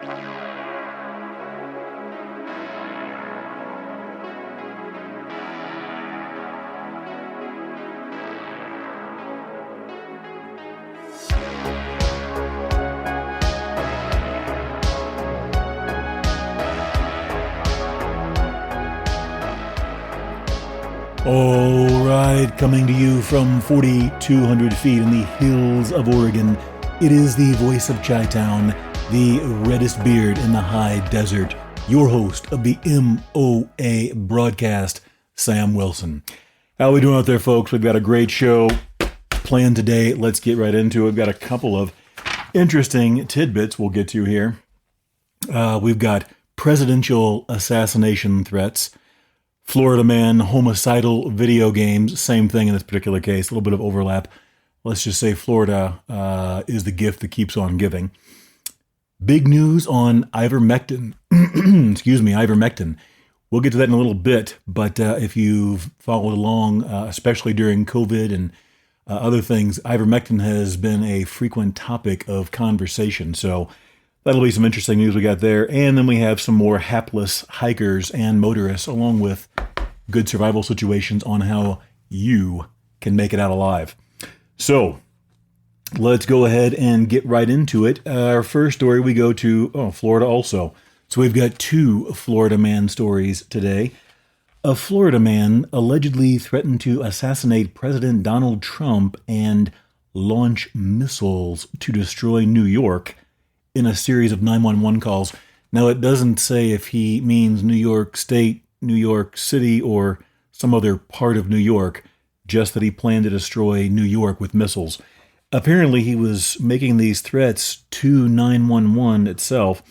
All right, coming to you from 4,200 feet in the hills of Oregon, it is the voice of Chi-Town, the reddest beard in the high desert, your host of the MOA Broadcast, Sam Wilson. How are we doing out there, folks? We've got a great show planned today. Let's get right into it. We've got a couple of interesting tidbits we'll get to here. We've got presidential assassination threats, Florida man, homicidal video games, same thing in this particular case, a little bit of overlap. Let's just say Florida is the gift that keeps on giving. Big news on ivermectin. Ivermectin. We'll get to that in a little bit, but if you've followed along, especially during COVID and other things, ivermectin has been a frequent topic of conversation. So that'll be some interesting news we got there. And then we have some more hapless hikers and motorists, along with good survival situations on how you can make it out alive. So let's go ahead and get right into it. Our first story, we go to Florida also. So we've got two Florida man stories today. A Florida man allegedly threatened to assassinate President Donald Trump and launch missiles to destroy New York in a series of 911 calls. Now, it doesn't say if he means New York State, New York City, or some other part of New York, just that he planned to destroy New York with missiles. Apparently, he was making these threats to 911 itself.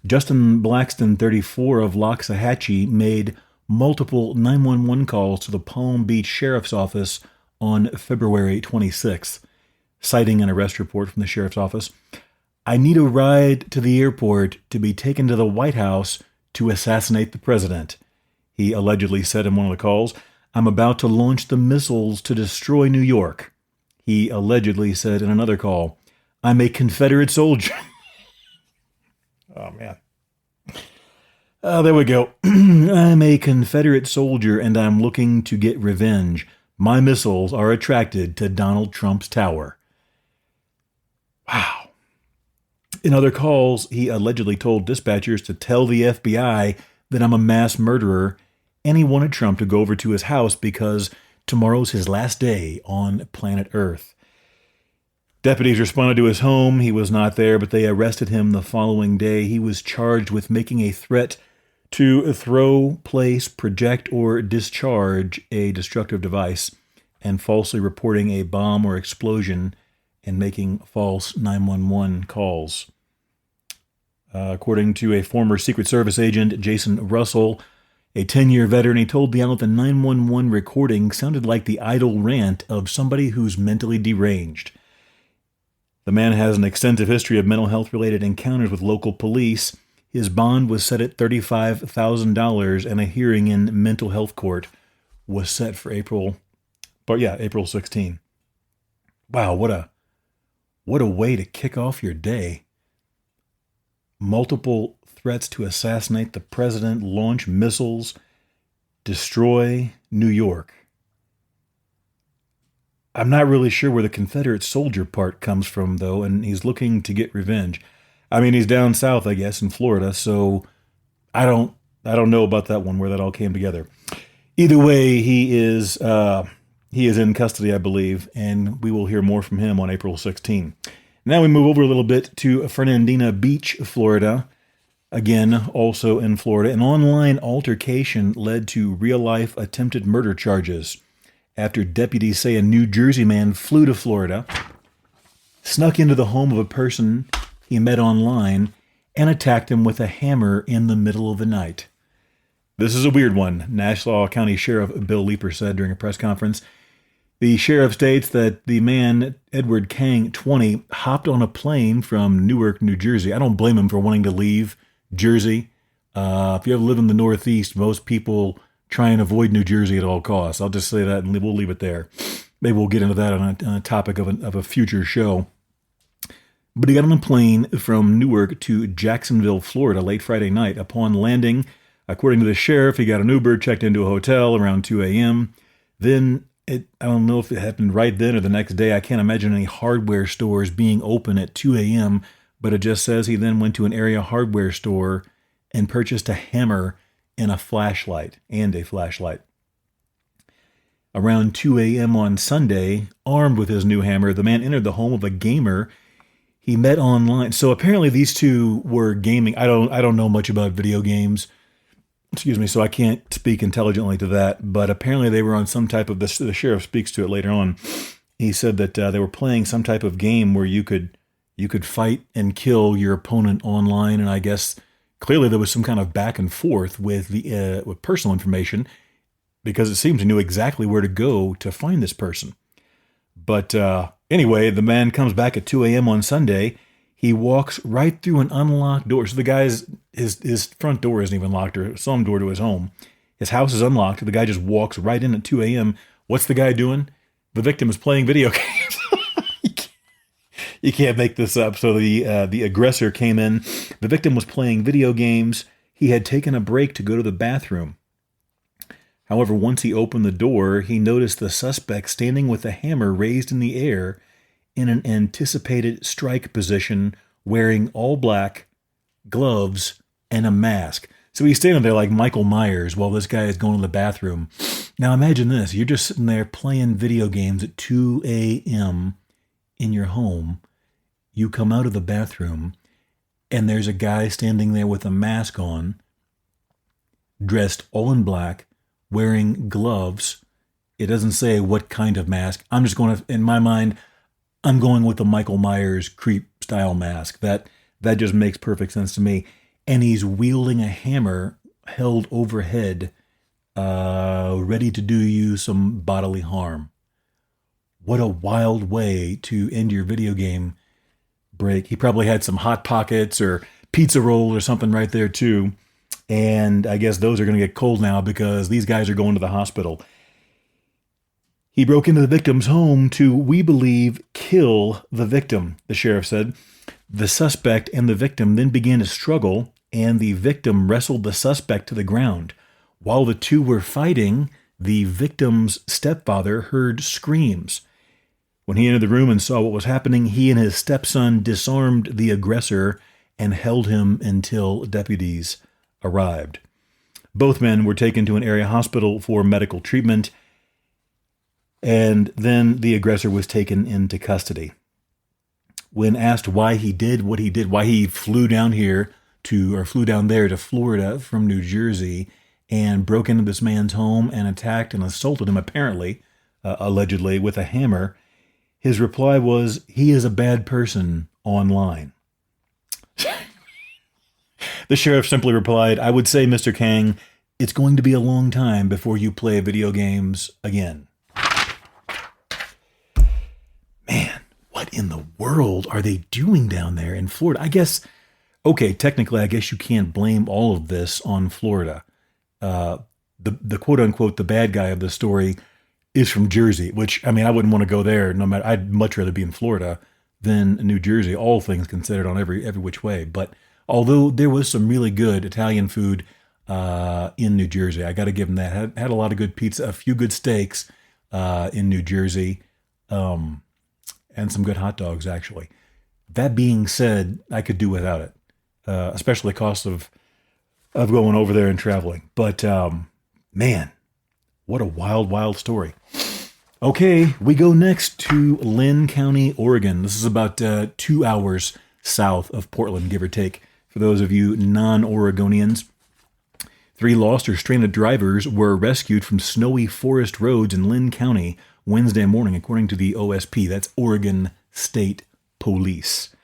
Justin Blackston, 34, of Loxahatchee, made multiple 911 calls to the Palm Beach Sheriff's Office on February 26th, citing an arrest report from the Sheriff's Office. "I need a ride to the airport to be taken to the White House to assassinate the president," he allegedly said in one of the calls. "I'm about to launch the missiles to destroy New York," he allegedly said in another call. "I'm a Confederate soldier." Oh, man. There we go. "I'm a Confederate soldier and I'm looking to get revenge. My missiles are attracted to Donald Trump's tower." Wow. In other calls, he allegedly told dispatchers to tell the FBI that I'm a mass murderer, and he wanted Trump to go over to his house because tomorrow's his last day on planet Earth. Deputies responded to his home. He was not there, but they arrested him the following day. He was charged with making a threat to throw, place, project, or discharge a destructive device and falsely reporting a bomb or explosion and making false 911 calls. According to a former Secret Service agent, Jason Russell, a 10-year veteran, he told the outlet the 911 recording sounded like the idle rant of somebody who's mentally deranged. The man has an extensive history of mental health-related encounters with local police. His bond was set at $35,000, and a hearing in mental health court was set for April 16. Wow, what a way to kick off your day. Multiple threats to assassinate the president, launch missiles, destroy New York. I'm not really sure where the Confederate soldier part comes from, though, and he's looking to get revenge. I mean, he's down south, I guess, in Florida, so I don't know about that one, where that all came together. Either way, he is in custody, I believe, and we will hear more from him on April 16. Now we move over a little bit to Fernandina Beach, Florida. Again, also in Florida. An online altercation led to real-life attempted murder charges after deputies say a New Jersey man flew to Florida, snuck into the home of a person he met online, and attacked him with a hammer in the middle of the night. This is a weird one, Nassau County Sheriff Bill Leeper said during a press conference. The sheriff states that the man, Edward Kang, 20, hopped on a plane from Newark, New Jersey. I don't blame him for wanting to leave Jersey. If you ever live in the Northeast, most people try and avoid New Jersey at all costs. I'll just say that, and we'll leave it there. Maybe we'll get into that on a topic of a future show. But he got on a plane from Newark to Jacksonville, Florida, late Friday night. Upon landing, according to the sheriff, he got an Uber, checked into a hotel around 2 a.m. Then, I don't know if it happened right then or the next day. I can't imagine any hardware stores being open at 2 a.m., but it just says he then went to an area hardware store and purchased a hammer and a flashlight. Around 2 a.m. on Sunday, armed with his new hammer, the man entered the home of a gamer he met online. So apparently these two were gaming. I don't know much about video games. Excuse me, so I can't speak intelligently to that. But apparently they were on some type of, the sheriff speaks to it later on. He said that they were playing some type of game where you could fight and kill your opponent online. And I guess clearly there was some kind of back and forth with with personal information, because it seems he knew exactly where to go to find this person. But anyway, the man comes back at 2 a.m. on Sunday. He walks right through an unlocked door. So the guy's, his front door isn't even locked, or some door to his home. His house is unlocked. The guy just walks right in at 2 a.m. What's the guy doing? The victim is playing video games. You can't make this up. So the aggressor came in. The victim was playing video games. He had taken a break to go to the bathroom. However, once he opened the door, he noticed the suspect standing with a hammer raised in the air in an anticipated strike position, wearing all black, gloves, and a mask. So he's standing there like Michael Myers while this guy is going to the bathroom. Now imagine this. You're just sitting there playing video games at 2 a.m. in your home. You come out of the bathroom, and there's a guy standing there with a mask on, dressed all in black, wearing gloves. It doesn't say what kind of mask. I'm just going to, in my mind, I'm going with the Michael Myers creep style mask. That just makes perfect sense to me. And he's wielding a hammer held overhead, ready to do you some bodily harm. What a wild way to end your video game break. He probably had some Hot Pockets or pizza roll or something right there too. And I guess those are going to get cold now because these guys are going to the hospital. He broke into the victim's home to, we believe, kill the victim, the sheriff said. The suspect and the victim then began to struggle, and the victim wrestled the suspect to the ground. While the two were fighting, the victim's stepfather heard screams. When he entered the room and saw what was happening, he and his stepson disarmed the aggressor and held him until deputies arrived. Both men were taken to an area hospital for medical treatment, and then the aggressor was taken into custody. When asked why he did what he did, why he flew down there to Florida from New Jersey and broke into this man's home and attacked and assaulted him, apparently, allegedly, with a hammer, his reply was, he is a bad person online. The sheriff simply replied, I would say, Mr. Kang, it's going to be a long time before you play video games again. Man, what in the world are they doing down there in Florida? I guess, okay, technically, I guess you can't blame all of this on Florida. The quote-unquote, the bad guy of the story is from Jersey, which, I mean, I wouldn't want to go there no matter. I'd much rather be in Florida than New Jersey, all things considered on every which way. But although there was some really good Italian food in New Jersey, I got to give them that. Had a lot of good pizza, a few good steaks in New Jersey, and some good hot dogs, actually. That being said, I could do without it, especially the cost of going over there and traveling. But man, what a wild, wild story. Okay, we go next to Lynn County, Oregon. This is about 2 hours south of Portland, give or take. For those of you non-Oregonians, 3 lost or stranded drivers were rescued from snowy forest roads in Lynn County Wednesday morning, according to the OSP. That's Oregon State Police.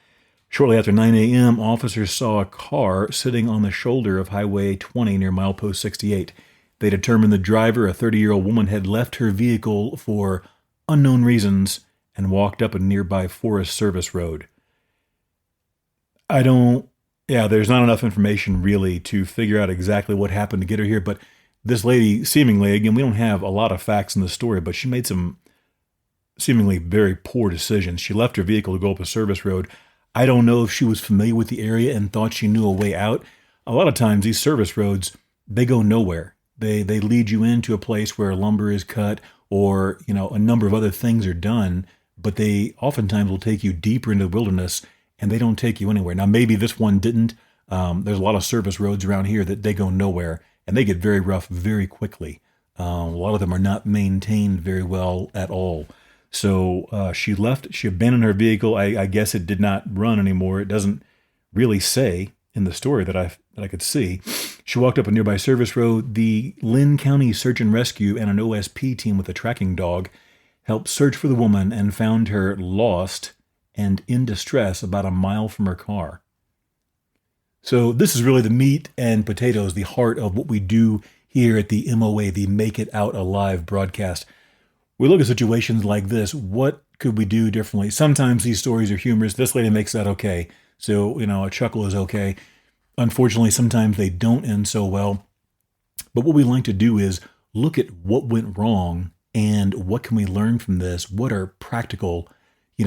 Shortly after 9 a.m., officers saw a car sitting on the shoulder of Highway 20 near milepost 68. They determined the driver, a 30-year-old woman, had left her vehicle for unknown reasons and walked up a nearby Forest Service road. There's not enough information really to figure out exactly what happened to get her here, but this lady seemingly, again, we don't have a lot of facts in the story, but she made some seemingly very poor decisions. She left her vehicle to go up a service road. I don't know if she was familiar with the area and thought she knew a way out. A lot of times these service roads, they go nowhere. They lead you into a place where lumber is cut or, a number of other things are done, but they oftentimes will take you deeper into the wilderness and they don't take you anywhere. Now, maybe this one didn't. There's a lot of service roads around here that they go nowhere and they get very rough very quickly. A lot of them are not maintained very well at all. So she left, she abandoned her vehicle. I guess it did not run anymore. It doesn't really say in the story that I could see. She walked up a nearby service road. The Lynn County Search and Rescue and an OSP team with a tracking dog helped search for the woman and found her lost and in distress about a mile from her car. So this is really the meat and potatoes, the heart of what we do here at the MOA, the Make It Out Alive broadcast. We look at situations like this. What could we do differently? Sometimes these stories are humorous. This lady makes that okay. So, a chuckle is okay. Unfortunately, sometimes they don't end so well. But what we like to do is look at what went wrong and what can we learn from this? What are practical,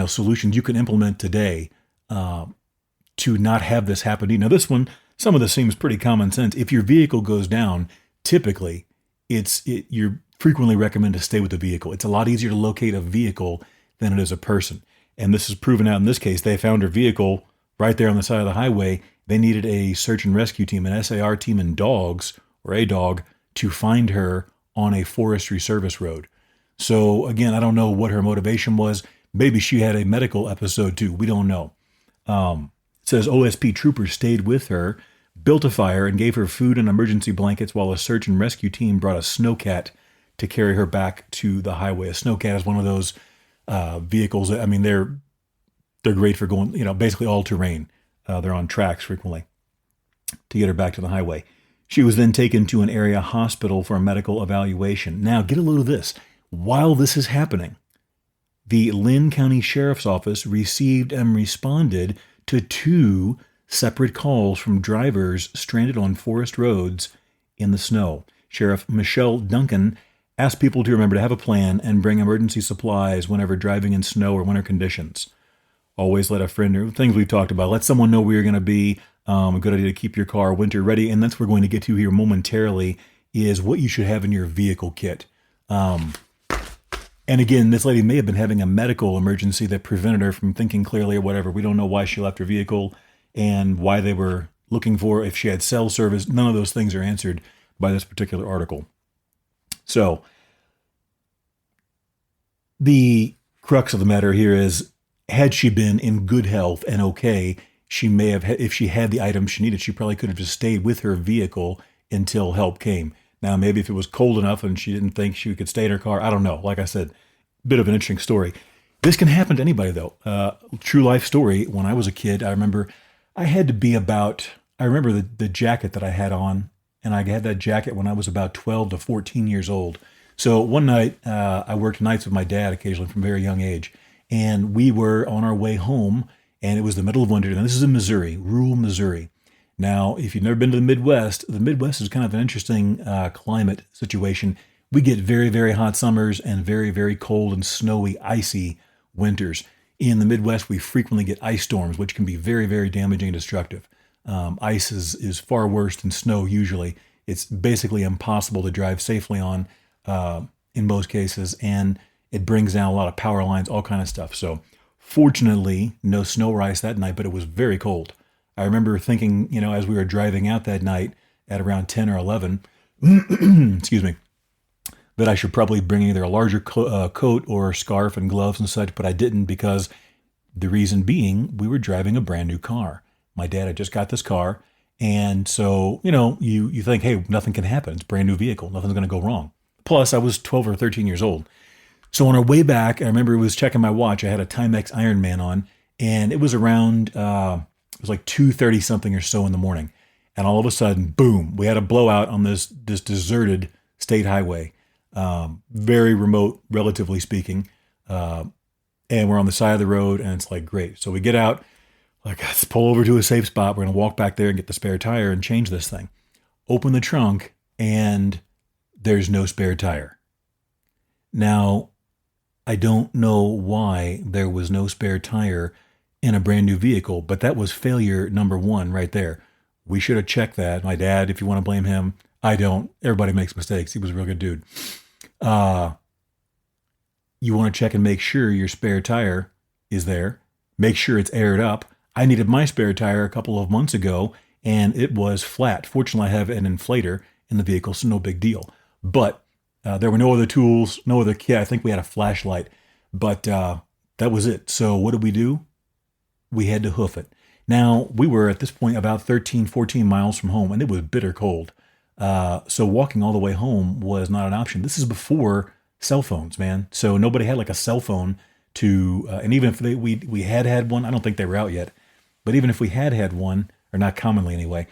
solutions you can implement today to not have this happen? This one, some of this seems pretty common sense. If your vehicle goes down, typically you're frequently recommend to stay with the vehicle. It's a lot easier to locate a vehicle than it is a person. And this is proven out in this case. They found her vehicle right there on the side of the highway. They needed a search and rescue team, an SAR team and dogs, or a dog, to find her on a forestry service road. So again, I don't know what her motivation was. Maybe she had a medical episode too. We don't know. It says OSP troopers stayed with her, built a fire, and gave her food and emergency blankets while a search and rescue team brought a snowcat to carry her back to the highway. A snowcat is one of those vehicles. They're great for going, basically all terrain. They're on tracks frequently to get her back to the highway. She was then taken to an area hospital for a medical evaluation. Now, get a load of this. While this is happening, the Lynn County Sheriff's Office received and responded to 2 separate calls from drivers stranded on forest roads in the snow. Sheriff Michelle Duncan asked people to remember to have a plan and bring emergency supplies whenever driving in snow or winter conditions. Always let a friend know, things we've talked about. Let someone know where you're going to be. A good idea to keep your car winter ready. And that's what we're going to get to here momentarily is what you should have in your vehicle kit. And again, this lady may have been having a medical emergency that prevented her from thinking clearly or whatever. We don't know why she left her vehicle and why they were looking for, if she had cell service. None of those things are answered by this particular article. So the crux of the matter here is, had she been in good health and okay, she may have, if she had the items she needed, she probably could have just stayed with her vehicle until help came. Now, maybe if it was cold enough and she didn't think she could stay in her car, I don't know. Like I said, bit of an interesting story. This can happen to anybody, though. True life story. When I was a kid, I remember I had to be about, I remember the jacket that I had on, and I had that jacket when I was about 12 to 14 years old. So one night, I worked nights with my dad occasionally from a very young age, and we were on our way home, and it was the middle of winter. And this is in Missouri, rural Missouri. Now, if you've never been to the Midwest is kind of an interesting climate situation. We get very, very hot summers and very, very cold and snowy, icy winters. In the Midwest, we frequently get ice storms, which can be very, very damaging and destructive. Ice is far worse than snow usually. It's basically impossible to drive safely on in most cases, and it brings down a lot of power lines, all kind of stuff. So fortunately, no snow or ice that night, but it was very cold. I remember thinking, as we were driving out that night at around 10 or 11, excuse me, that I should probably bring either a larger coat or scarf and gloves and such, but I didn't, because the reason being, we were driving a brand new car. My dad had just got this car, and so, you think, hey, nothing can happen. It's a brand new vehicle. Nothing's going to go wrong. Plus, I was 12 or 13 years old. So on our way back, I remember I was checking my watch. I had a Timex Ironman on, and it was around, it was like 2:30 something or so in the morning. And all of a sudden, boom, we had a blowout on this deserted state highway. Very remote, relatively speaking. And we're on the side of the road, and it's like, great. So we get out, like, let's pull over to a safe spot. We're going to walk back there and get the spare tire and change this thing. Open the trunk, and there's no spare tire. Now, I don't know why there was no spare tire in a brand new vehicle, but that was failure number one right there. We should have checked that. My dad, if you want to blame him, I don't. Everybody makes mistakes. He was a real good dude. You want to check and make sure your spare tire is there. Make sure it's aired up. I needed my spare tire a couple of months ago, and it was flat. Fortunately, I have an inflator in the vehicle, so no big deal. But there were no other tools, no other kit. I think we had a flashlight, but that was it. So what did we do? We had to hoof it. Now, we were at this point about 13, 14 miles from home, and it was bitter cold. So walking all the way home was not an option. This is before cell phones, man. So nobody had like a cell phone to, and even if we had one, I don't think they were out yet, but even if we had one, or not commonly anyway,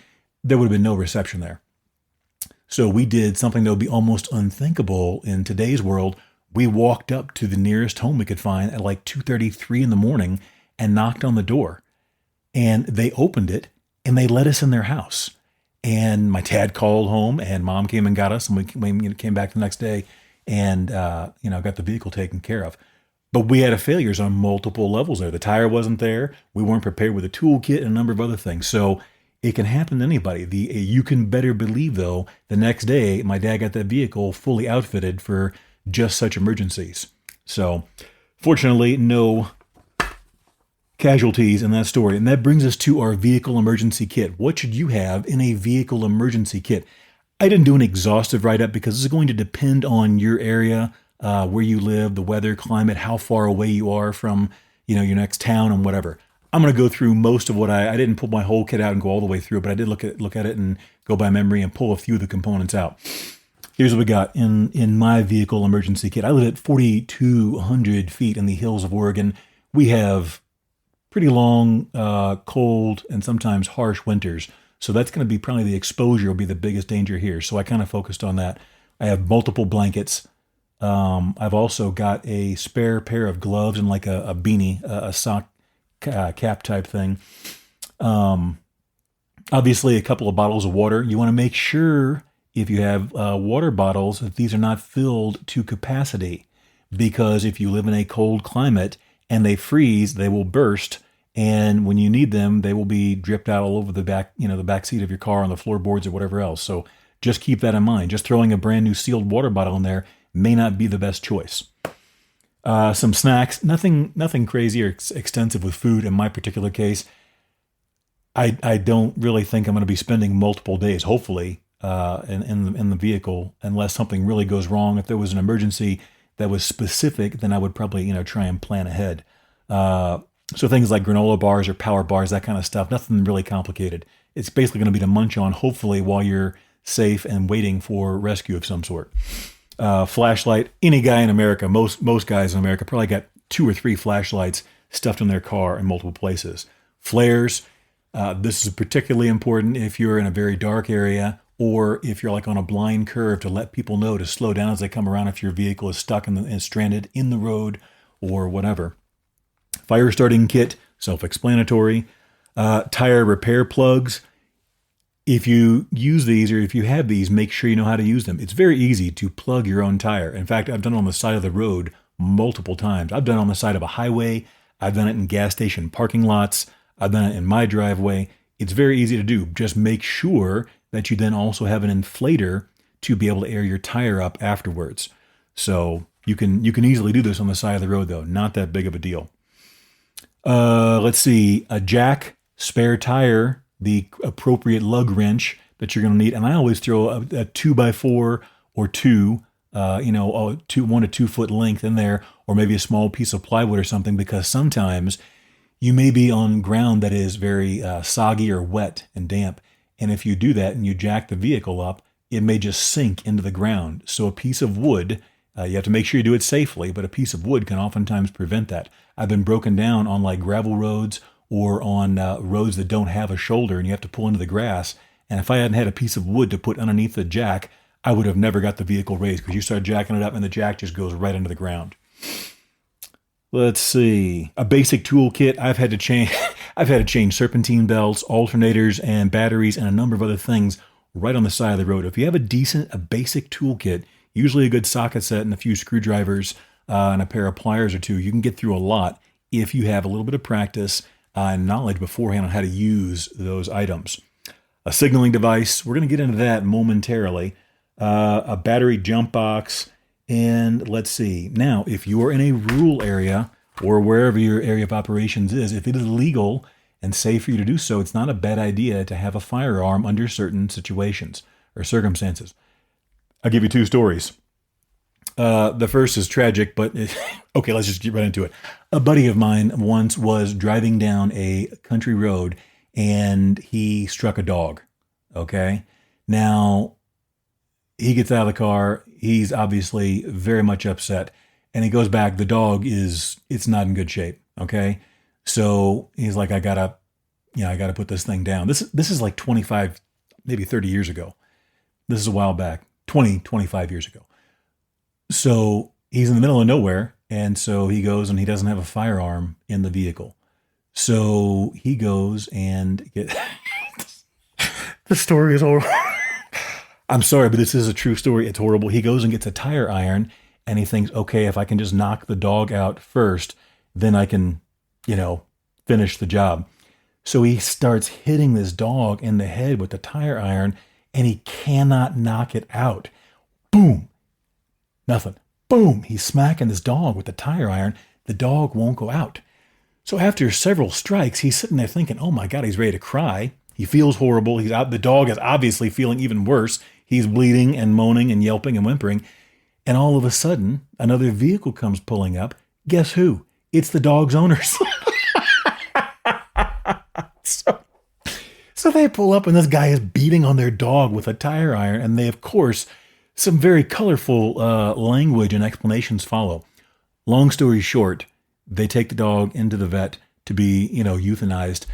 there would have been no reception there. So we did something that would be almost unthinkable in today's world. We walked up to the nearest home we could find at like 2:33 in the morning and knocked on the door. And they opened it and they let us in their house. And my dad called home and mom came and got us, and we came back the next day and got the vehicle taken care of. But we had failures on multiple levels there. The tire wasn't there. We weren't prepared with a toolkit and a number of other things. So it can happen to anybody. You can better believe, though, the next day, my dad got that vehicle fully outfitted for just such emergencies. So fortunately, no casualties in that story. And that brings us to our vehicle emergency kit. What should you have in a vehicle emergency kit? I didn't do an exhaustive write-up because this is going to depend on your area, where you live, the weather, climate, how far away you are from, your next town and whatever. I'm going to go through most of what I didn't pull my whole kit out and go all the way through, but I did look at it and go by memory and pull a few of the components out. Here's what we got in my vehicle emergency kit. I live at 4,200 feet in the hills of Oregon. We have pretty long, cold, and sometimes harsh winters. So that's going to be probably the exposure will be the biggest danger here. So I kind of focused on that. I have multiple blankets. I've also got a spare pair of gloves and like a beanie, a sock cap type thing. Obviously a couple of bottles of water. You want to make sure if you have water bottles that these are not filled to capacity, because if you live in a cold climate and they freeze, they will burst. And when you need them, they will be dripped out all over the back, the back seat of your car, on the floorboards or whatever else. So just keep that in mind. Just throwing a brand new sealed water bottle in there may not be the best choice. Some snacks, nothing crazy or extensive with food in my particular case. I don't really think I'm going to be spending multiple days, hopefully, in the vehicle, unless something really goes wrong. If there was an emergency that was specific, then I would probably, try and plan ahead. So things like granola bars or power bars, that kind of stuff, nothing really complicated. It's basically going to be to munch on, hopefully, while you're safe and waiting for rescue of some sort. Flashlight. Any guy in America, most guys in America probably got 2 or 3 flashlights stuffed in their car in multiple places. Flares. This is particularly important if you're in a very dark area, or if you're like on a blind curve, to let people know to slow down as they come around if your vehicle is stuck and stranded in the road or whatever. Fire starting kit, self-explanatory. Tire repair plugs. If you use these, or if you have these, make sure you know how to use them. It's very easy to plug your own tire. In fact, I've done it on the side of the road multiple times. I've done it on the side of a highway. I've done it in gas station parking lots. I've done it in my driveway. It's very easy to do. Just make sure that you then also have an inflator to be able to air your tire up afterwards. So you can easily do this on the side of the road, though. Not that big of a deal. Let's see, a jack, spare tire, the appropriate lug wrench that you're going to need. And I always throw a 2x4 or 2, 1 to 2 foot length in there, or maybe a small piece of plywood or something, because sometimes you may be on ground that is very soggy or wet and damp. And if you do that and you jack the vehicle up, it may just sink into the ground. So a piece of wood, you have to make sure you do it safely, but a piece of wood can oftentimes prevent that. I've been broken down on like gravel roads or on roads that don't have a shoulder and you have to pull into the grass. And if I hadn't had a piece of wood to put underneath the jack, I would have never got the vehicle raised, because you start jacking it up and the jack just goes right into the ground. Let's see, a basic toolkit. I've had to change serpentine belts, alternators, and batteries, and a number of other things right on the side of the road. If you have a basic toolkit, usually a good socket set and a few screwdrivers and a pair of pliers or two, you can get through a lot if you have a little bit of practice and knowledge beforehand on how to use those items. A signaling device, we're going to get into that momentarily. A battery jump box, and let's see. Now, if you are in a rural area or wherever your area of operations is, if it is legal and safe for you to do so, it's not a bad idea to have a firearm under certain situations or circumstances. I'll give you two stories. The first is tragic, but okay, let's just get right into it. A buddy of mine once was driving down a country road and he struck a dog. Okay. Now he gets out of the car. He's obviously very much upset and he goes back. The dog it's not in good shape. Okay. So he's like, I gotta put this thing down. This is like 25, maybe 30 years ago. This is a while back, 25 years ago. So he's in the middle of nowhere. And so he goes and he doesn't have a firearm in the vehicle. So he goes and the story is horrible. I'm sorry, but this is a true story. It's horrible. He goes and gets a tire iron and he thinks, okay, if I can just knock the dog out first, then I can, finish the job. So he starts hitting this dog in the head with the tire iron and he cannot knock it out. Boom. Nothing. Boom. He's smacking this dog with the tire iron. The dog won't go out. So after several strikes, he's sitting there thinking, oh my God, he's ready to cry. He feels horrible. He's out. The dog is obviously feeling even worse. He's bleeding and moaning and yelping and whimpering. And all of a sudden, another vehicle comes pulling up. Guess who? It's the dog's owners. So they pull up and this guy is beating on their dog with a tire iron. And they, of course, some very colorful language and explanations follow. Long story short, they take the dog into the vet to be, euthanized.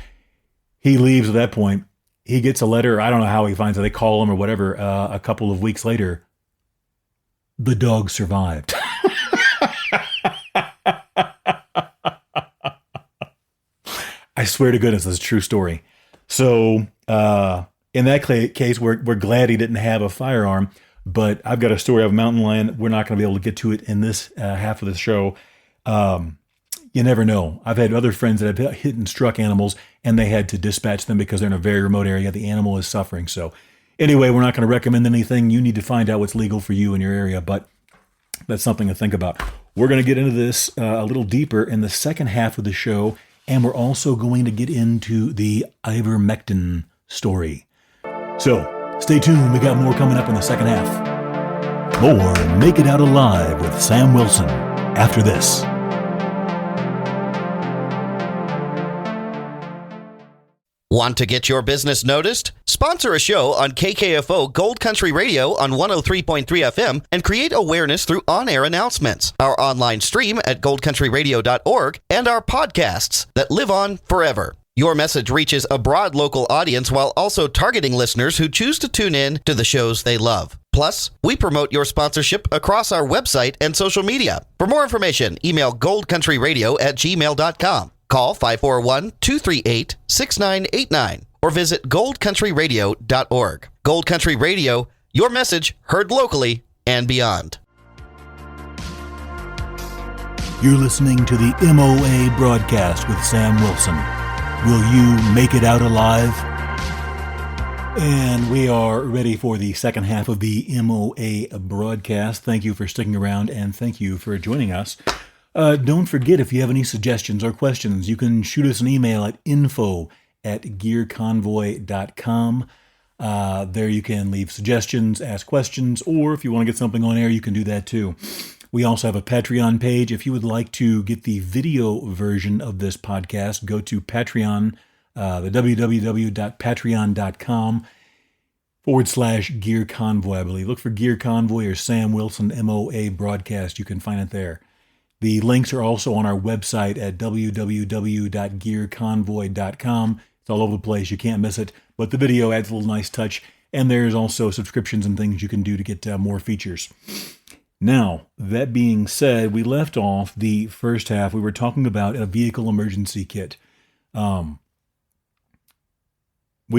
He leaves at that point. He gets a letter. I don't know how he finds it. They call him or whatever. A couple of weeks later, the dog survived. I swear to goodness, this is a true story. So in that case, we're glad he didn't have a firearm. But I've got a story of a mountain lion. We're not going to be able to get to it in this half of the show. You never know. I've had other friends that have hit and struck animals, and they had to dispatch them because they're in a very remote area. The animal is suffering. So anyway, we're not going to recommend anything. You need to find out what's legal for you in your area, but that's something to think about. We're going to get into this a little deeper in the second half of the show, and we're also going to get into the Ivermectin story. So stay tuned. We got more coming up in the second half. More Make It Out Alive with Sam Wilson after this. Want to get your business noticed? Sponsor a show on KKFO Gold Country Radio on 103.3 FM and create awareness through on-air announcements, our online stream at goldcountryradio.org, and our podcasts that live on forever. Your message reaches a broad local audience while also targeting listeners who choose to tune in to the shows they love. Plus, we promote your sponsorship across our website and social media. For more information, email goldcountryradio@gmail.com. Call 541-238-6989 or visit goldcountryradio.org. Gold Country Radio, your message heard locally and beyond. You're listening to the MOA Broadcast with Sam Wilson. Will you make it out alive? And we are ready for the second half of the MOA Broadcast. Thank you for sticking around and thank you for joining us. Don't forget, if you have any suggestions or questions, you can shoot us an email at info@gearconvoy.com. There you can leave suggestions, ask questions, or if you want to get something on air, you can do that too. We also have a Patreon page. If you would like to get the video version of this podcast, go to Patreon, the www.patreon.com/Gear Convoy, I believe. Look for Gear Convoy or Sam Wilson MOA Broadcast. You can find it there. The links are also on our website at www.gearconvoy.com. It's all over the place. You can't miss it. But the video adds a little nice touch. And there's also subscriptions and things you can do to get more features. Now, that being said, we left off the first half. We were talking about a vehicle emergency kit. We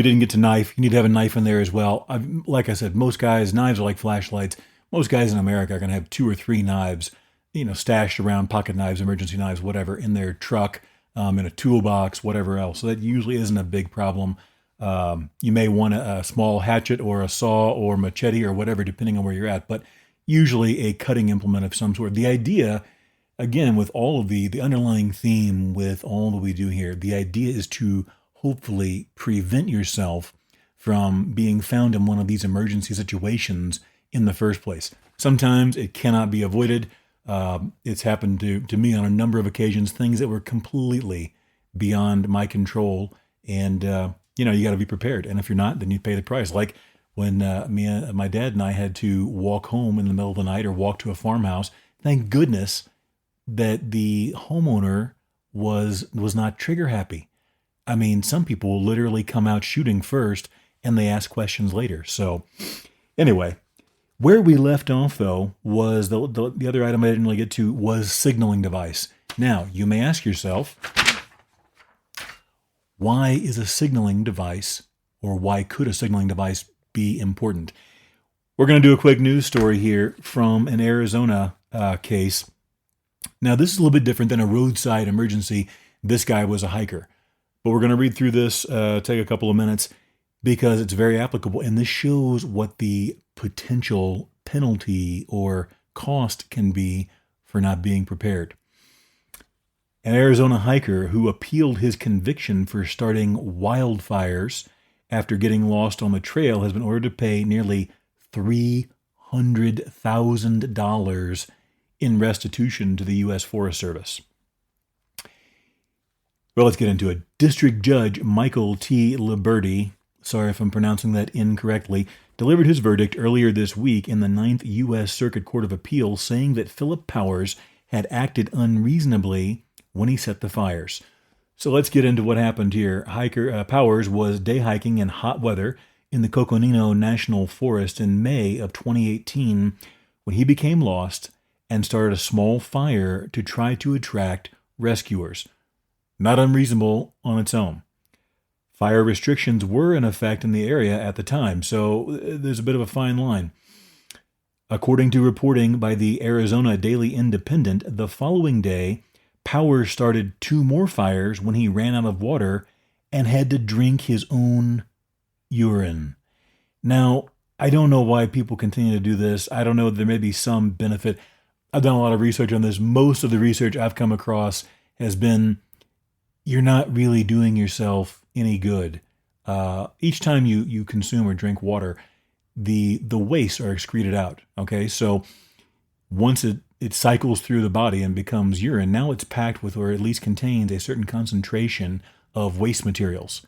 didn't get to knife. You need to have a knife in there as well. Like I said, most guys, knives are like flashlights. Most guys in America are going to have 2 or 3 knives, stashed around, pocket knives, emergency knives, whatever, in their truck, in a toolbox, whatever else. So that usually isn't a big problem. You may want a small hatchet or a saw or machete or whatever, depending on where you're at, but usually a cutting implement of some sort. The idea, again, with all of the underlying theme with all that we do here, the idea is to hopefully prevent yourself from being found in one of these emergency situations in the first place. Sometimes it cannot be avoided. It's happened to me on a number of occasions, things that were completely beyond my control. And, you got to be prepared. And if you're not, then you pay the price. Like when my dad and I had to walk home in the middle of the night or walk to a farmhouse. Thank goodness that the homeowner was not trigger happy. I mean, some people will literally come out shooting first and they ask questions later. So anyway, where we left off, though, was the other item I didn't really get to was signaling device. Now, you may ask yourself, why is a signaling device, or why could a signaling device be important? We're going to do a quick news story here from an Arizona case. Now, this is a little bit different than a roadside emergency. This guy was a hiker. But we're going to read through this, take a couple of minutes, because it's very applicable. And this shows what the potential penalty or cost can be for not being prepared. An Arizona hiker who appealed his conviction for starting wildfires after getting lost on the trail has been ordered to pay nearly $300,000 in restitution to the U.S. Forest Service. Well, let's get into it. District Judge Michael T. Liberty, sorry if I'm pronouncing that incorrectly, delivered his verdict earlier this week in the 9th U.S. Circuit Court of Appeals, saying that Philip Powers had acted unreasonably when he set the fires. So let's get into what happened here. Powers was day hiking in hot weather in the Coconino National Forest in May of 2018 when he became lost and started a small fire to try to attract rescuers. Not unreasonable on its own. Fire restrictions were in effect in the area at the time, so there's a bit of a fine line. According to reporting by the Arizona Daily Independent, the following day, Powers started 2 more fires when he ran out of water and had to drink his own urine. Now, I don't know why people continue to do this. I don't know. There may be some benefit. I've done a lot of research on this. Most of the research I've come across has been, you're not really doing yourself any good. Each time you consume or drink water, the wastes are excreted out. Okay, so once it cycles through the body and becomes urine, now it's packed with, or at least contains, a certain concentration of waste materials.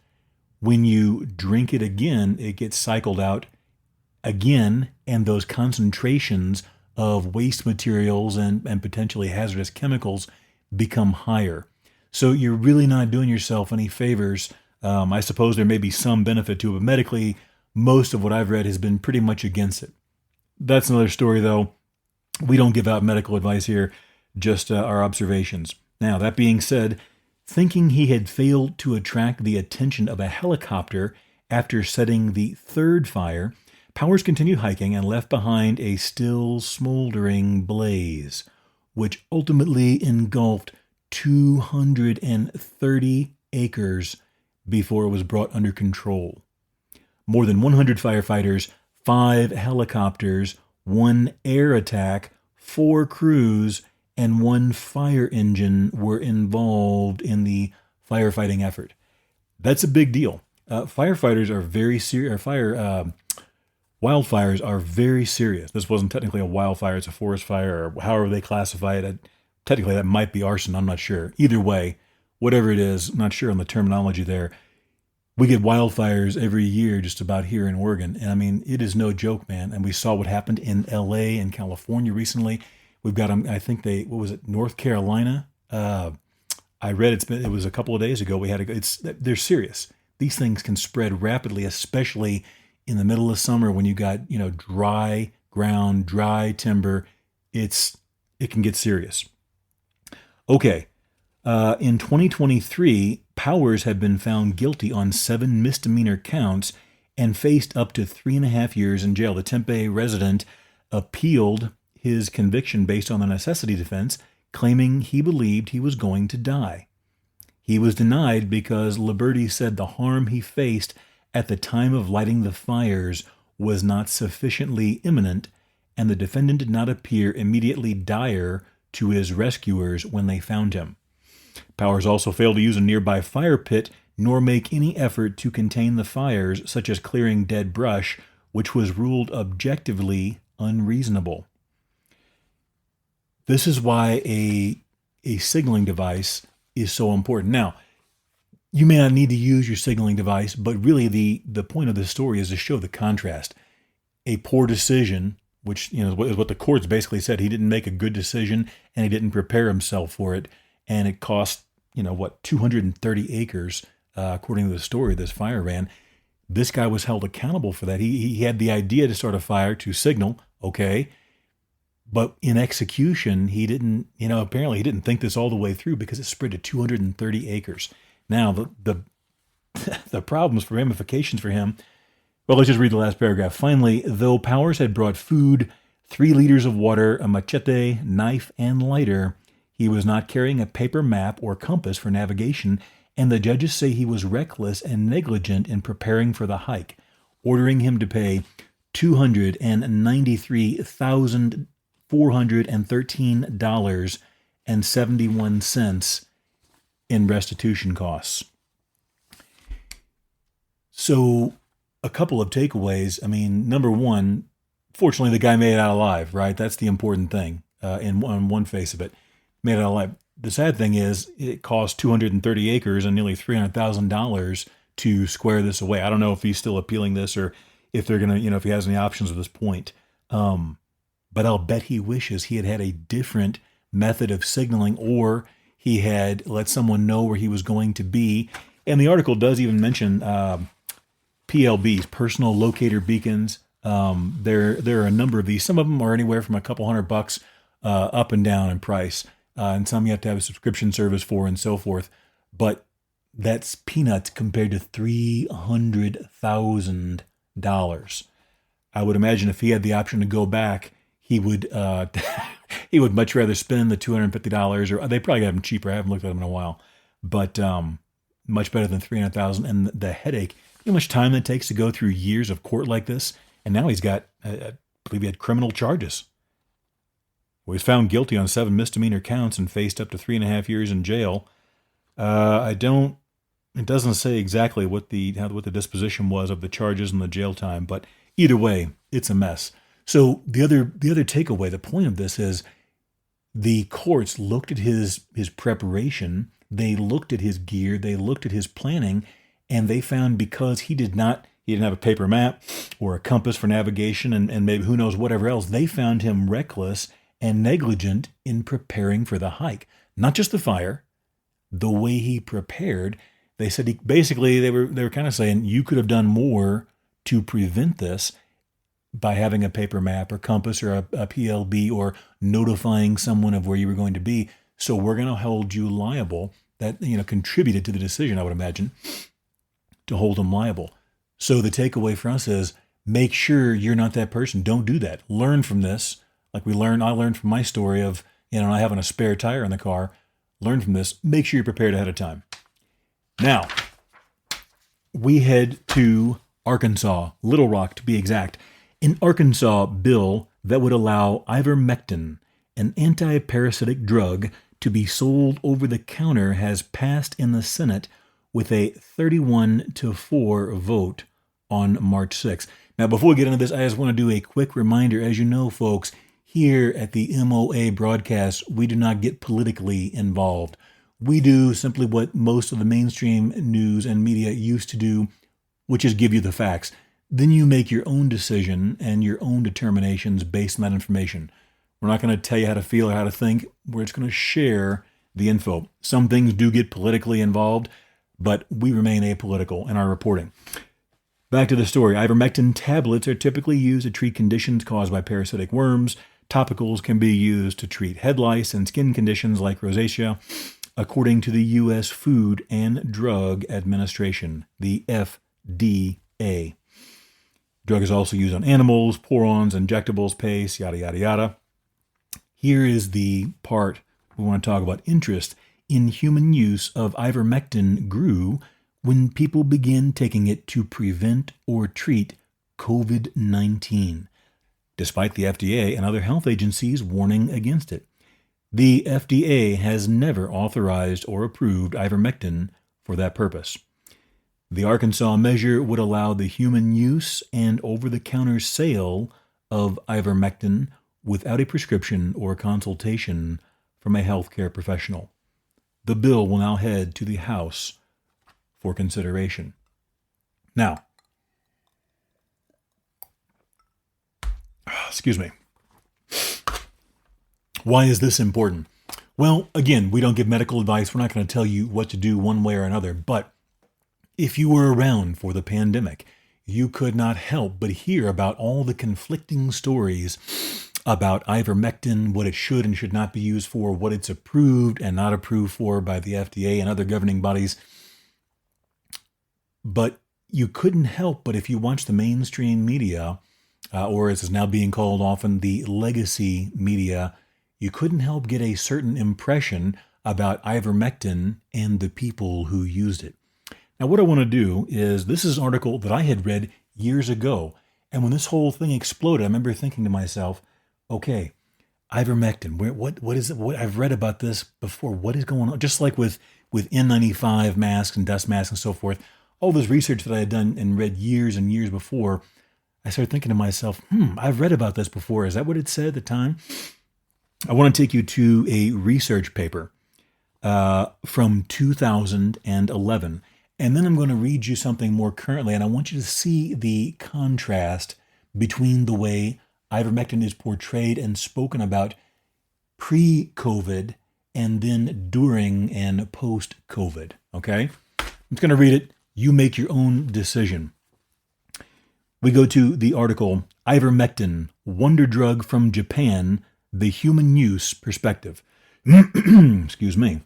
When you drink it again, it gets cycled out again, and those concentrations of waste materials and potentially hazardous chemicals become higher. So you're really not doing yourself any favors. I suppose there may be some benefit to it, but medically, most of what I've read has been pretty much against it. That's another story, though. We don't give out medical advice here, just our observations. Now, that being said, thinking he had failed to attract the attention of a helicopter after setting the 3rd fire, Powers continued hiking and left behind a still smoldering blaze, which ultimately engulfed 230 acres before it was brought under control. More than 100 firefighters, 5 helicopters, 1 air attack, 4 crews, and 1 fire engine were involved in the firefighting effort. That's a big deal. Firefighters are very serious. Wildfires are very serious. This wasn't technically a wildfire; it's a forest fire, or however they classify it. Technically, that might be arson. I'm not sure. Either way, whatever it is, I'm not sure on the terminology there. We get wildfires every year just about here in Oregon. And I mean, it is no joke, man. And we saw what happened in LA and California recently. We've got, I think North Carolina? I read it was a couple of days ago. They're serious. These things can spread rapidly, especially in the middle of summer when you got, dry ground, dry timber. It can get serious. Okay. In 2023, Powers had been found guilty on 7 misdemeanor counts and faced up to 3.5 years in jail. The Tempe resident appealed his conviction based on the necessity defense, claiming he believed he was going to die. He was denied because Liberty said the harm he faced at the time of lighting the fires was not sufficiently imminent, and the defendant did not appear immediately dire to his rescuers when they found him. Powers also failed to use a nearby fire pit nor make any effort to contain the fires, such as clearing dead brush, which was ruled objectively unreasonable. This is why a signaling device is so important. Now, you may not need to use your signaling device, but really the point of this story is to show the contrast. A poor decision, which is what the courts basically said. He didn't make a good decision, and he didn't prepare himself for it, and it cost 230 acres, according to the story this fire ran. This guy was held accountable for that. He had the idea to start a fire, to signal, okay, but in execution, he didn't, apparently he didn't think this all the way through because it spread to 230 acres. Now, the problems for ramifications for him, well, let's just read the last paragraph. Finally, though Powers had brought food, 3 liters of water, a machete, knife, and lighter, he was not carrying a paper map or compass for navigation, and the judges say he was reckless and negligent in preparing for the hike, ordering him to pay $293,413.71 in restitution costs. So, a couple of takeaways. I mean, number one, fortunately, the guy made it out alive, right? That's the important thing on one face of it. Made it out alive. The sad thing is it cost 230 acres and nearly $300,000 to square this away. I don't know if he's still appealing this or if they're going to, if he has any options at this point. But I'll bet he wishes he had had a different method of signaling, or he had let someone know where he was going to be. And the article does even mention PLBs, personal locator beacons. There are a number of these. Some of them are anywhere from a couple $100 up and down in price. And some you have to have a subscription service for and so forth. But that's peanuts compared to $300,000. I would imagine if he had the option to go back, he would he would much rather spend the $250, or they probably got him cheaper. I haven't looked at them in a while, but much better than $300,000. And the headache, how much time it takes to go through years of court like this. And now he's got, I believe he had criminal charges. He was found guilty on 7 misdemeanor counts and faced up to 3.5 years in jail. It doesn't say exactly what the disposition was of the charges and the jail time, but either way, it's a mess. So the other takeaway, the point of this is the courts looked at his preparation, they looked at his gear, they looked at his planning, and they found because he didn't have a paper map or a compass for navigation and maybe who knows whatever else, they found him reckless and negligent in preparing for the hike. Not just the fire, the way he prepared. They said they were kind of saying you could have done more to prevent this by having a paper map or compass or a PLB or notifying someone of where you were going to be. So we're going to hold you liable. That contributed to the decision, I would imagine, to hold him liable. So the takeaway for us is make sure you're not that person. Don't do that. Learn from this. Like I learned from my story of, not having a spare tire in the car. Learn from this. Make sure you're prepared ahead of time. Now, we head to Arkansas, Little Rock to be exact. An Arkansas bill that would allow Ivermectin, an anti-parasitic drug, to be sold over the counter has passed in the Senate with a 31-4 vote on March 6th. Now, before we get into this, I just want to do a quick reminder. As you know, folks, here at the MOA Broadcast, we do not get politically involved. We do simply what most of the mainstream news and media used to do, which is give you the facts. Then you make your own decision and your own determinations based on that information. We're not going to tell you how to feel or how to think. We're just going to share the info. Some things do get politically involved, but we remain apolitical in our reporting. Back to the story. Ivermectin tablets are typically used to treat conditions caused by parasitic worms. Topicals can be used to treat head lice and skin conditions like rosacea, according to the U.S. Food and Drug Administration, the FDA. Drug is also used on animals, pour-ons, injectables, paste, yada, yada, yada. Here is the part we want to talk about. Interest in human use of ivermectin grew when people began taking it to prevent or treat COVID-19, despite the FDA and other health agencies warning against it. The FDA has never authorized or approved ivermectin for that purpose. The Arkansas measure would allow the human use and over-the-counter sale of ivermectin without a prescription or consultation from a healthcare professional. The bill will now head to the House for consideration. Now, excuse me. Why is this important? Well, again, we don't give medical advice. We're not going to tell you what to do one way or another. But if you were around for the pandemic, you could not help but hear about all the conflicting stories about ivermectin, what it should and should not be used for, what it's approved and not approved for by the FDA and other governing bodies. But you couldn't help but, if you watch the mainstream media, or as is now being called often, the legacy media, you couldn't help get a certain impression about ivermectin and the people who used it. Now, what I want to do is, this is an article that I had read years ago. And when this whole thing exploded, I remember thinking to myself, okay, ivermectin, what is it? What I've read about this before. What is going on? Just like with N95 masks and dust masks and so forth, all this research that I had done and read years and years before, I started thinking to myself, I've read about this before. Is that what it said at the time? I want to take you to a research paper from 2011. And then I'm going to read you something more currently, and I want you to see the contrast between the way ivermectin is portrayed and spoken about pre-COVID and then during and post-COVID, okay? I'm just going to read it. You make your own decision. We go to the article, Ivermectin, Wonder Drug from Japan, the Human Use Perspective. Excuse me.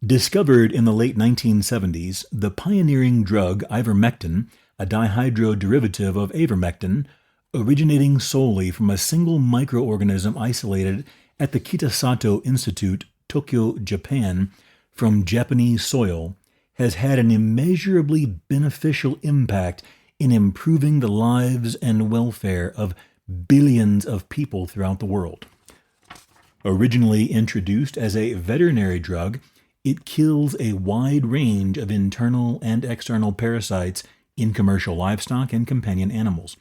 Discovered in the late 1970s, the pioneering drug ivermectin, a dihydroderivative of avermectin, originating solely from a single microorganism isolated at the Kitasato Institute, Tokyo, Japan, from Japanese soil, has had an immeasurably beneficial impact in improving the lives and welfare of billions of people throughout the world. Originally introduced as a veterinary drug, it kills a wide range of internal and external parasites in commercial livestock and companion animals.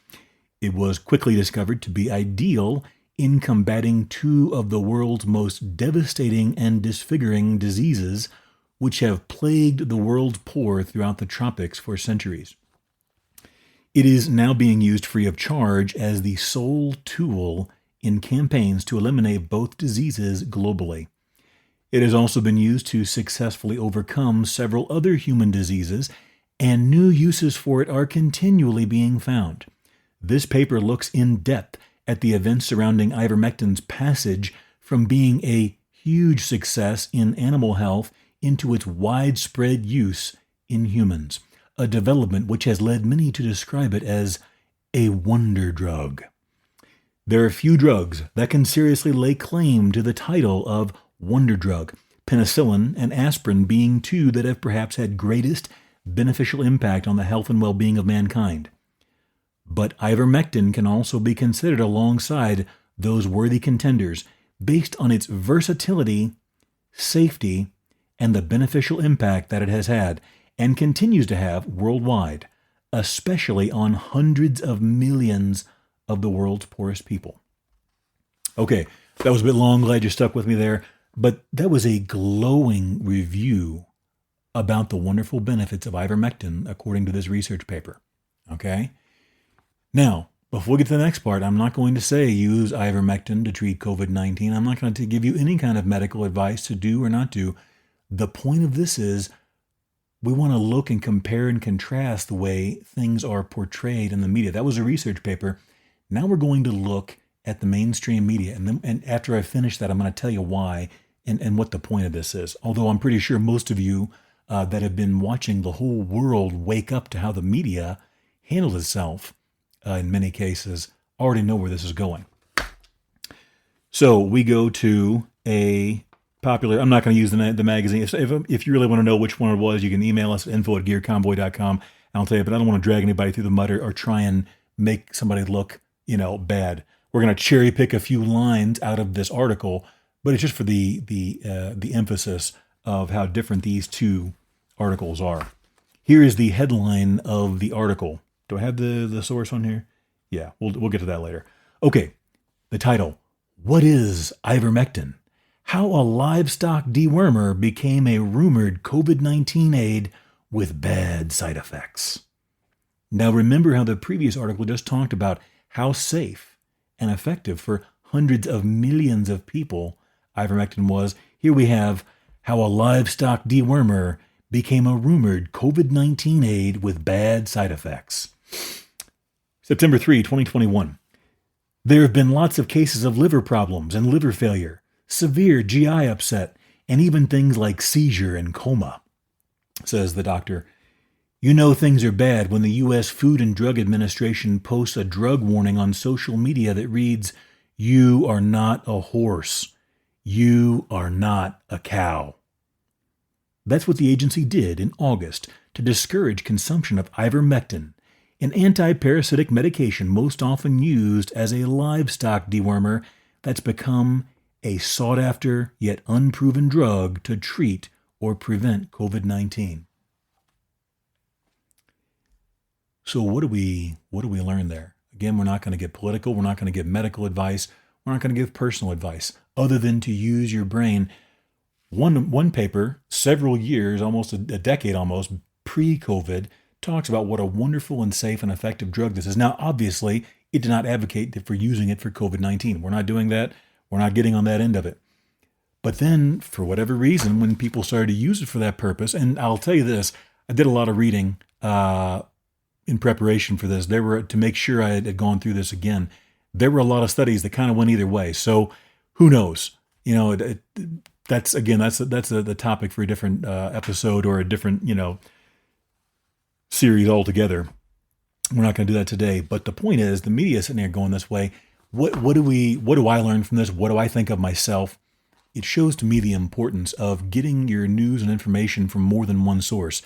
It was quickly discovered to be ideal in combating two of the world's most devastating and disfiguring diseases, which have plagued the world's poor throughout the tropics for centuries. It is now being used free of charge as the sole tool in campaigns to eliminate both diseases globally. It has also been used to successfully overcome several other human diseases, and new uses for it are continually being found. This paper looks in depth at the events surrounding ivermectin's passage from being a huge success in animal health into its widespread use in humans, a development which has led many to describe it as a wonder drug. There are few drugs that can seriously lay claim to the title of wonder drug, penicillin and aspirin being two that have perhaps had greatest beneficial impact on the health and well-being of mankind. But ivermectin can also be considered alongside those worthy contenders based on its versatility, safety, and the beneficial impact that it has had and continues to have worldwide, especially on hundreds of millions of the world's poorest people. Okay, that was a bit long. Glad you stuck with me there. But that was a glowing review about the wonderful benefits of ivermectin, according to this research paper. Okay? Now, before we get to the next part, I'm not going to say use ivermectin to treat COVID-19. I'm not going to give you any kind of medical advice to do or not do. The point of this is we want to look and compare and contrast the way things are portrayed in the media. That was a research paper. Now we're going to look at the mainstream media. And after I finish that, I'm going to tell you why and what the point of this is. Although I'm pretty sure most of you that have been watching the whole world wake up to how the media handles itself in many cases already know where this is going. So we go to a popular. I'm not going to use the magazine. If you really want to know which one it was, you can email us at info@gearconvoy.com. I'll tell you, but I don't want to drag anybody through the mud or try and make somebody look, bad. We're going to cherry pick a few lines out of this article, but it's just for the emphasis of how different these two articles are. Here is the headline of the article. Do I have the source on here? Yeah, we'll get to that later. Okay, the title: What is ivermectin? How a livestock dewormer became a rumored COVID-19 aid with bad side effects. Now remember how the previous article just talked about how safe and effective for hundreds of millions of people ivermectin was. Here we have how a livestock dewormer became a rumored COVID-19 aid with bad side effects. September 3, 2021. There have been lots of cases of liver problems and liver failure, severe GI upset, and even things like seizure and coma, says the doctor. You know things are bad when the U.S. Food and Drug Administration posts a drug warning on social media that reads, "You are not a horse. You are not a cow." That's what the agency did in August to discourage consumption of ivermectin, an anti-parasitic medication most often used as a livestock dewormer that's become a sought-after yet unproven drug to treat or prevent COVID-19. So what do we learn there? Again, we're not going to get political. We're not going to give medical advice. We're not going to give personal advice other than to use your brain. One paper, several years, almost a decade almost, pre-COVID, talks about what a wonderful and safe and effective drug this is. Now, obviously, it did not advocate for using it for COVID-19. We're not doing that. We're not getting on that end of it. But then, for whatever reason, when people started to use it for that purpose, and I'll tell you this, I did a lot of reading in preparation for this. To make sure I had gone through this again, there were a lot of studies that kind of went either way. So who knows? That's the topic for a different episode or a different, series altogether. We're not going to do that today. But the point is, the media is sitting there going this way. What do I learn from this? What do I think of myself? It shows to me the importance of getting your news and information from more than one source.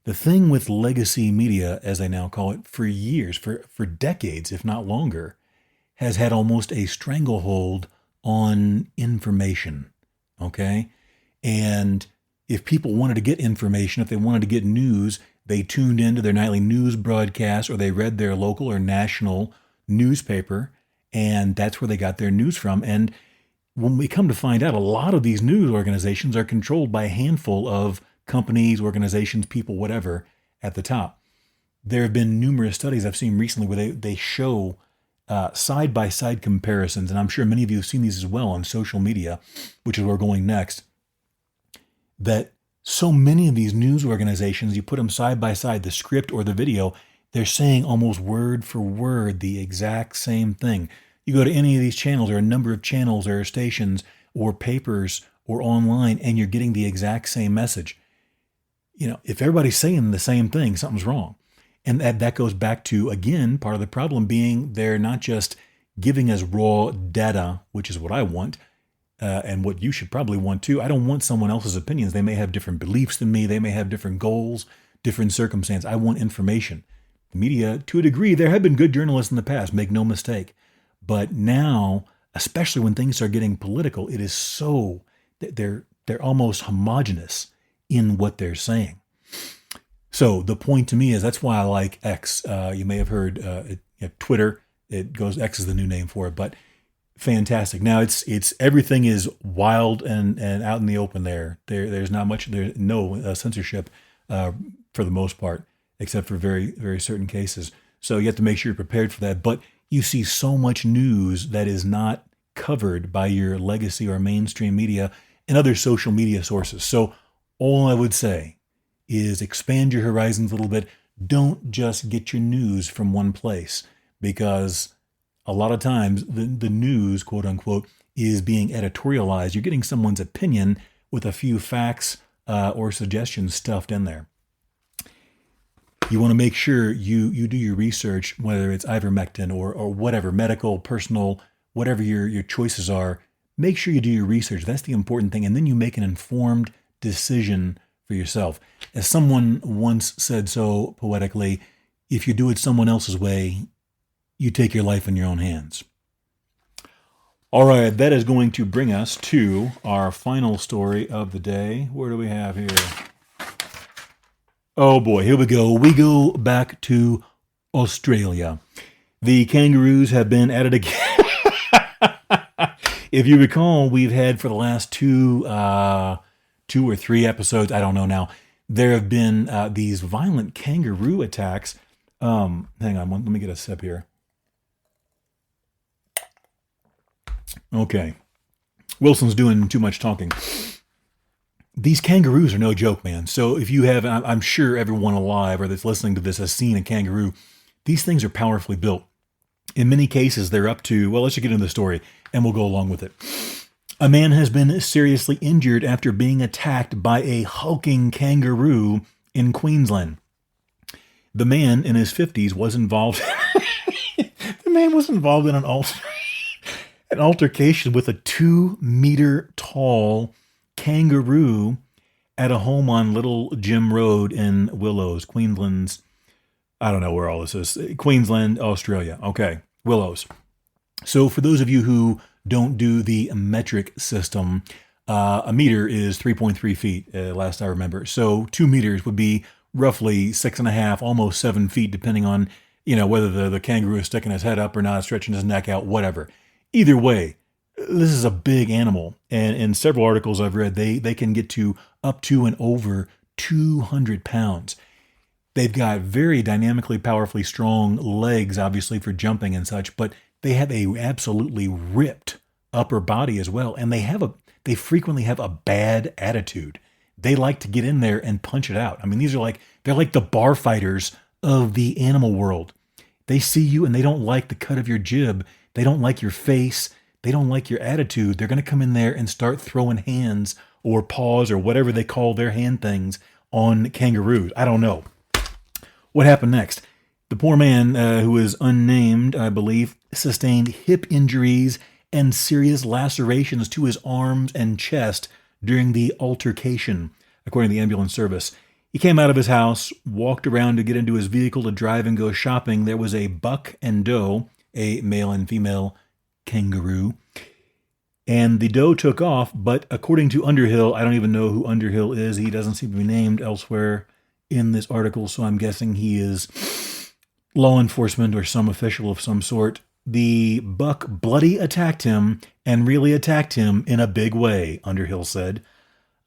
The thing with legacy media, as I now call it, for years, for decades, if not longer, has had almost a stranglehold on information. Okay? And if people wanted to get information, if they wanted to get news, they tuned into their nightly news broadcast or they read their local or national newspaper, and that's where they got their news from. And when we come to find out, a lot of these news organizations are controlled by a handful of companies, organizations, people, whatever, at the top. There have been numerous studies I've seen recently where they show side-by-side comparisons, and I'm sure many of you have seen these as well on social media, which is where we're going next, that so many of these news organizations, you put them side by side, the script or the video, they're saying almost word for word the exact same thing. You go to any of these channels or a number of channels or stations or papers or online, and you're getting the exact same message. If everybody's saying the same thing, something's wrong. And that goes back to, again, part of the problem being they're not just giving us raw data, which is what I want, and what you should probably want too. I don't want someone else's opinions. They may have different beliefs than me. They may have different goals, different circumstances. I want information. The media, to a degree, there have been good journalists in the past, make no mistake. But now, especially when things start getting political, it is so, they're almost homogenous in what they're saying. So the point to me is that's why I like X. You may have heard Twitter. X is the new name for it, but fantastic. Now it's everything is wild and out in the open there. There's no censorship for the most part, except for very, very certain cases. So you have to make sure you're prepared for that. But you see so much news that is not covered by your legacy or mainstream media and other social media sources. So all I would say is expand your horizons a little bit. Don't just get your news from one place, because a lot of times the news, quote unquote, is being editorialized. You're getting someone's opinion with a few facts or suggestions stuffed in there. You want to make sure you do your research, whether it's ivermectin or whatever, medical, personal, whatever your choices are. make sure you do your research. That's the important thing. And then you make an informed decision for yourself. As someone once said so poetically, if you do it someone else's way, you take your life in your own hands. All right, that is going to bring us to our final story of the day. Where do we have here? Oh boy, here we go. We go back to Australia. The kangaroos have been at it again. If you recall, we've had for the last two or three episodes, I don't know now, there have been these violent kangaroo attacks. Hang on, let me get a sip here. Okay. Wilson's doing too much talking. These kangaroos are no joke, man. So if you have, I'm sure everyone alive or that's listening to this has seen a kangaroo. These things are powerfully built. In many cases, they're up to, well, let's just get into the story and we'll go along with it. A man has been seriously injured after being attacked by a hulking kangaroo in Queensland. The man in his 50s was involved. The man was involved in an altercation with a 2-meter tall kangaroo at a home on Little Jim Road in Willows, Queensland's. I don't know where all this is. Queensland, Australia. Okay, Willows. So for those of you who don't do the metric system, a meter is 3.3 feet, last I remember. So 2 meters would be roughly 6.5, almost 7 feet, depending on, whether the kangaroo is sticking his head up or not, stretching his neck out, whatever. Either way, this is a big animal. And in several articles I've read, they can get to up to and over 200 pounds. They've got very dynamically, powerfully strong legs, obviously, for jumping and such, but they have a absolutely ripped upper body as well. And they frequently have a bad attitude. They like to get in there and punch it out. I mean, they're like the bar fighters of the animal world. They see you and they don't like the cut of your jib. They don't like your face. They don't like your attitude. They're going to come in there and start throwing hands or paws or whatever they call their hand things on kangaroos. I don't know. What happened next? The poor man, who is unnamed, I believe, sustained hip injuries and serious lacerations to his arms and chest during the altercation, according to the ambulance service. He came out of his house, walked around to get into his vehicle to drive and go shopping. There was a buck and doe, a male and female kangaroo, and the doe took off, but according to Underhill, I don't even know who Underhill is. He doesn't seem to be named elsewhere in this article, so I'm guessing he is law enforcement or some official of some sort. The buck bloody attacked him and really attacked him in a big way, Underhill said.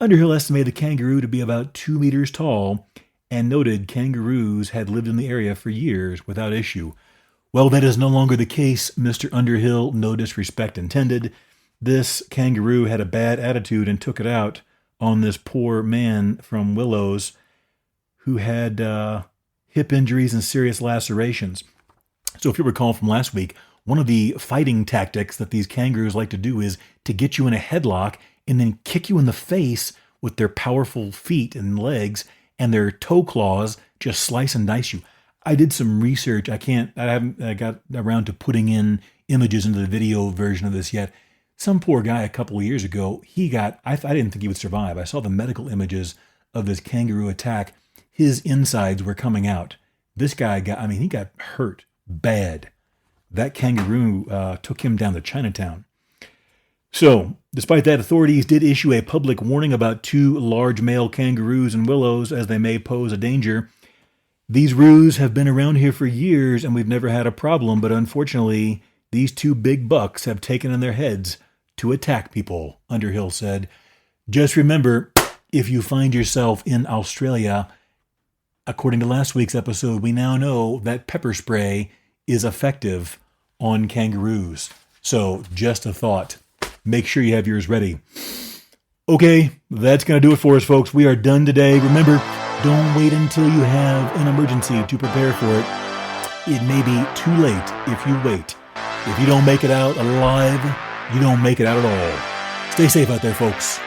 Underhill estimated the kangaroo to be about 2 meters tall and noted kangaroos had lived in the area for years without issue. Well, that is no longer the case, Mr. Underhill, no disrespect intended. This kangaroo had a bad attitude and took it out on this poor man from Willows who had hip injuries and serious lacerations. So if you recall from last week, one of the fighting tactics that these kangaroos like to do is to get you in a headlock and then kick you in the face with their powerful feet and legs, and their toe claws just slice and dice you. I did some research. I haven't got around to putting in images into the video version of this yet. Some poor guy a couple of years ago, I didn't think he would survive. I saw the medical images of this kangaroo attack. His insides were coming out. This guy he got hurt bad. That kangaroo took him down to Chinatown. So, despite that, authorities did issue a public warning about 2 large male kangaroos in Willows as they may pose a danger. These roos have been around here for years and we've never had a problem, but unfortunately, these 2 big bucks have taken in their heads to attack people, Underhill said. Just remember, if you find yourself in Australia, according to last week's episode, we now know that pepper spray is effective on kangaroos. So, just a thought. Make sure you have yours ready. Okay, that's going to do it for us, folks. We are done today. Remember, don't wait until you have an emergency to prepare for it. It may be too late if you wait. If you don't make it out alive, you don't make it out at all. Stay safe out there, folks.